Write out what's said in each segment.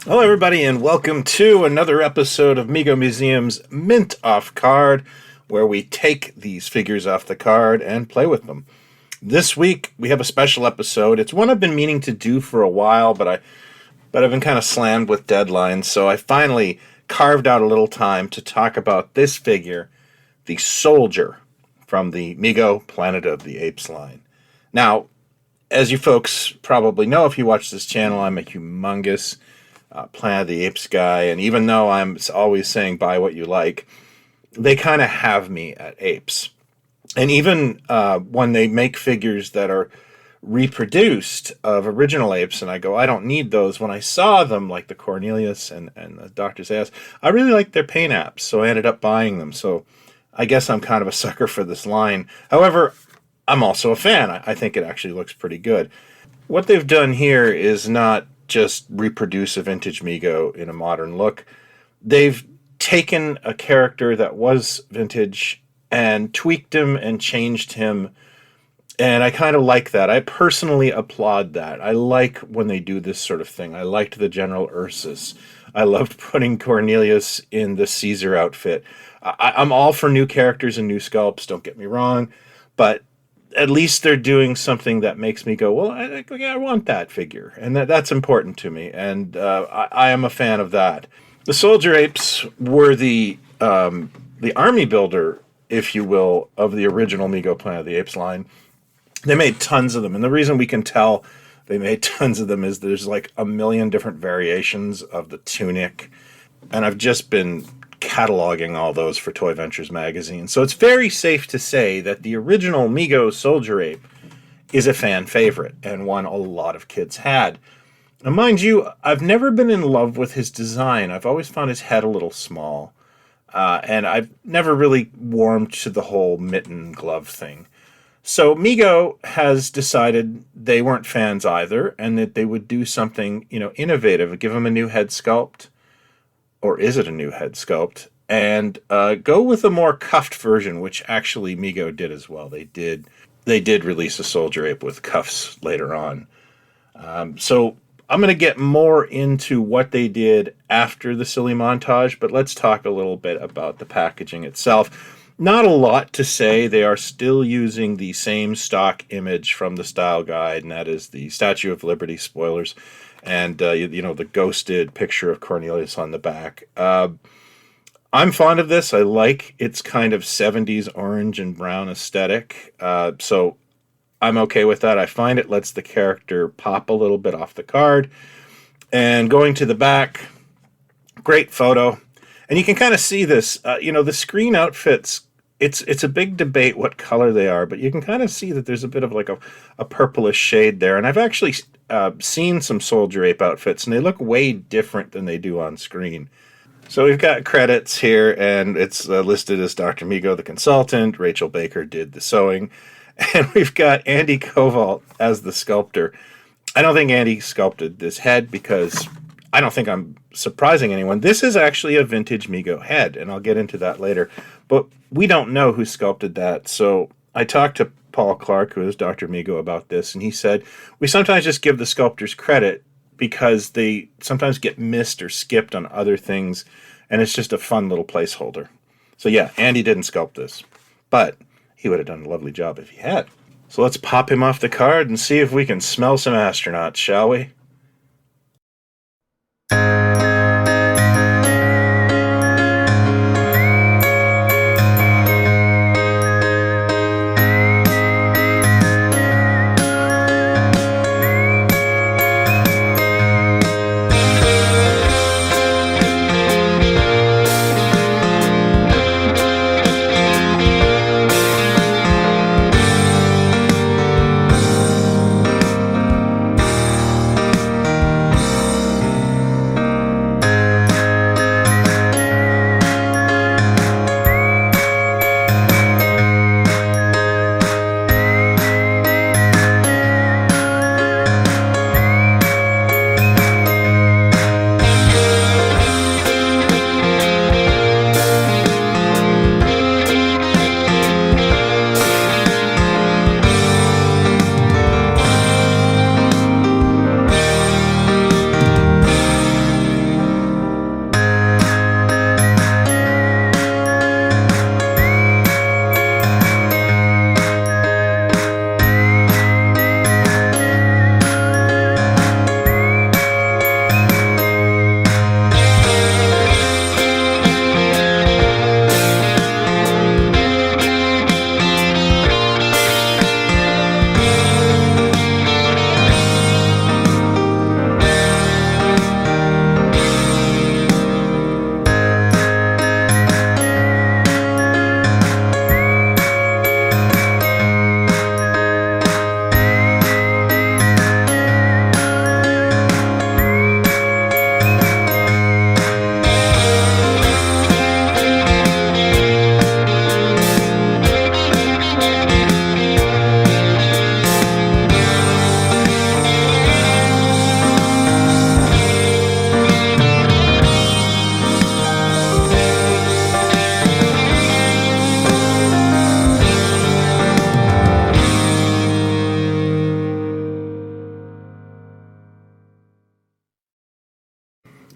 Hello, everybody, and welcome to another episode of Mego Museum's Mint Off Card, where we take these figures off the card and play with them. This week, we have a special episode. It's one I've been meaning to do for a while, but I've been kind of slammed with deadlines, so I finally carved out a little time to talk about this figure, the Soldier, from the Mego Planet of the Apes line. Now, as you folks probably know if you watch this channel, I'm a humongous Planet of the Apes guy, and even though I'm always saying buy what you like, they kind of have me at apes. And even when they make figures that are reproduced of original apes, and I go, I don't need those. When I saw them, like the Cornelius and the Dr. Zayas, I really liked their paint apps, so I ended up buying them. So I guess I'm kind of a sucker for this line. However, I'm also a fan. I think it actually looks pretty good. What they've done here is not just reproduce a vintage Mego in a modern look. They've taken a character that was vintage and tweaked him and changed him, and I kind of like that. I personally applaud that. I like when they do this sort of thing. I liked the General Ursus. I loved putting Cornelius in the Caesar outfit. I'm all for new characters and new sculpts, don't get me wrong, but at least they're doing something that makes me go, well, I want that figure. And that's important to me. And I am a fan of that. The Soldier Apes were the army builder, if you will, of the original Mego Planet of the Apes line. They made tons of them. And the reason we can tell they made tons of them is there's like a million different variations of the tunic. And I've just been cataloging all those for Toy Ventures magazine. So it's very safe to say that the original Mego Soldier Ape is a fan favorite and one a lot of kids had. Now, mind you, I've never been in love with his design. I've always found his head a little small. And I've never really warmed to the whole mitten glove thing. So Mego has decided they weren't fans either, and that they would do something, innovative, give him a new head sculpt. Or is it a new head sculpt? And go with a more cuffed version, which actually Mego did as well. They did release a Soldier Ape with cuffs later on. So I'm going to get more into what they did after the silly montage, but let's talk a little bit about the packaging itself. Not a lot to say. They are still using the same stock image from the style guide, and that is the Statue of Liberty spoilers. And, the ghosted picture of Cornelius on the back. I'm fond of this. I like its kind of 70s orange and brown aesthetic. So I'm okay with that. I find it lets the character pop a little bit off the card. And going to the back, great photo. And you can kind of see this. The screen outfits, it's a big debate what color they are, but you can kind of see that there's a bit of like a purplish shade there. And I've actually seen some Soldier Ape outfits, and they look way different than they do on screen. So we've got credits here, and it's listed as Dr. Mego, the consultant. Rachel Baker did the sewing. And we've got Andy Kovalt as the sculptor. I don't think Andy sculpted this head because I don't think I'm surprising anyone. This is actually a vintage Mego head, and I'll get into that later. But we don't know who sculpted that, so I talked to Paul Clark, who is Dr. Mego, about this, and he said, we sometimes just give the sculptors credit because they sometimes get missed or skipped on other things, and it's just a fun little placeholder. So yeah, Andy didn't sculpt this, but he would have done a lovely job if he had. So let's pop him off the card and see if we can smell some astronauts, shall we?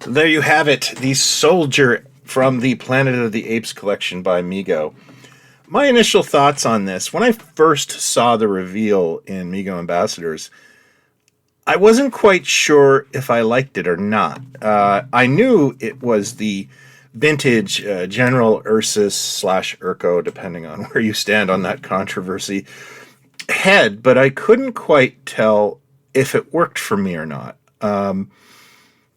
There you have it, the soldier from the Planet of the Apes collection by Mego. My initial thoughts on this, when I first saw the reveal in Mego Ambassadors, I wasn't quite sure if I liked it or not. I knew it was the vintage General Ursus / Urko, depending on where you stand on that controversy, head, but I couldn't quite tell if it worked for me or not.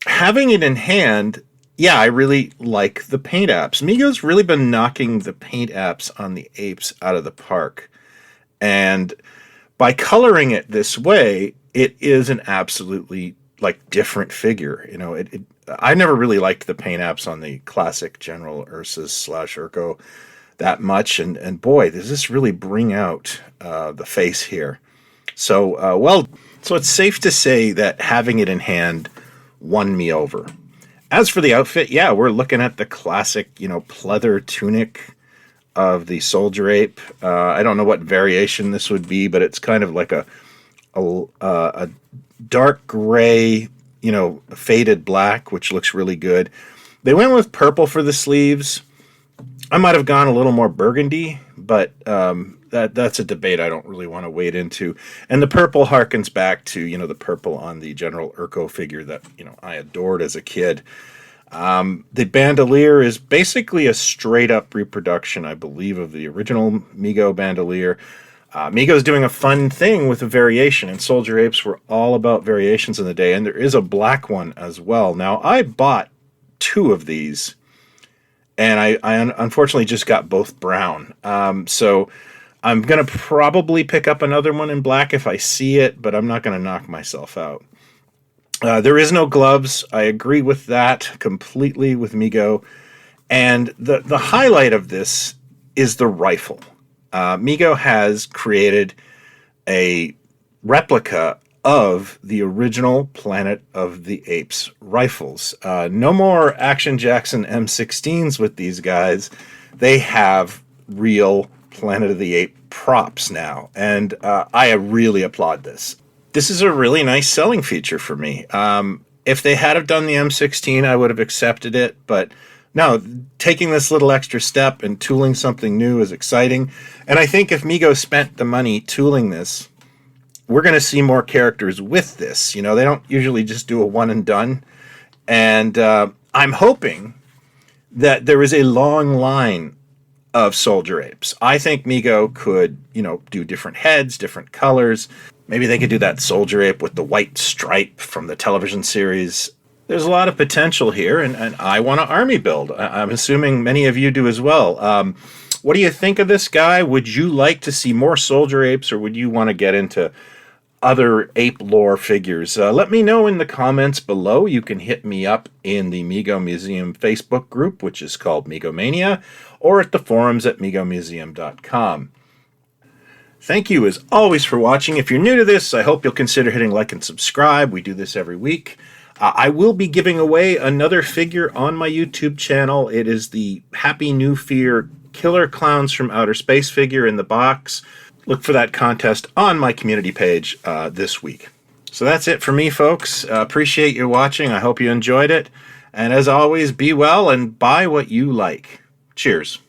Having it in hand, yeah, I really like the paint apps. Mego's really been knocking the paint apps on the apes out of the park. And by coloring it this way, it is an absolutely different figure. You know, I never really liked the paint apps on the classic General Ursus / Urko that much. And boy, does this really bring out the face here. So, so it's safe to say that having it in hand won me over. As for the outfit, yeah, we're looking at the classic, pleather tunic of the soldier ape. I don't know what variation this would be, but it's kind of like a dark gray, faded black, which looks really good. They went with purple for the sleeves. I might have gone a little more burgundy, but that's a debate I don't really want to wade into. And the purple harkens back to, the purple on the General Urko figure that, I adored as a kid. The bandolier is basically a straight-up reproduction, I believe, of the original Mego bandolier. Mego's doing a fun thing with a variation, and Soldier Apes were all about variations in the day, and there is a black one as well. Now, I bought 2 of these, and I unfortunately just got both brown. So I'm going to probably pick up another one in black if I see it, but I'm not going to knock myself out. There is no gloves. I agree with that completely with Mego. And the highlight of this is the rifle. Mego has created a replica of the original Planet of the Apes rifles. No more Action Jackson M16s with these guys. They have real Planet of the Apes props now, and I really applaud this. This is a really nice selling feature for me. If they had have done the M16, I would have accepted it, but no, taking this little extra step and tooling something new is exciting. And I think if Mego spent the money tooling this, we're going to see more characters with this. They don't usually just do a one and done. And I'm hoping that there is a long line of Soldier Apes. I think Mego could, do different heads, different colors. Maybe they could do that Soldier Ape with the white stripe from the television series. There's a lot of potential here, and I want an army build. I'm assuming many of you do as well. What do you think of this guy? Would you like to see more Soldier Apes, or would you want to get into other ape lore figures? Let me know in the comments below. You can hit me up in the Mego Museum Facebook group, which is called Megomania, or at the forums at megomuseum.com. Thank you, as always, for watching. If you're new to this, I hope you'll consider hitting like and subscribe. We do this every week. I will be giving away another figure on my YouTube channel. It is the Happy New Fear Killer Clowns from Outer Space figure in the box. Look for that contest on my community page this week. So that's it for me, folks. Appreciate you watching. I hope you enjoyed it. And as always, be well and buy what you like. Cheers.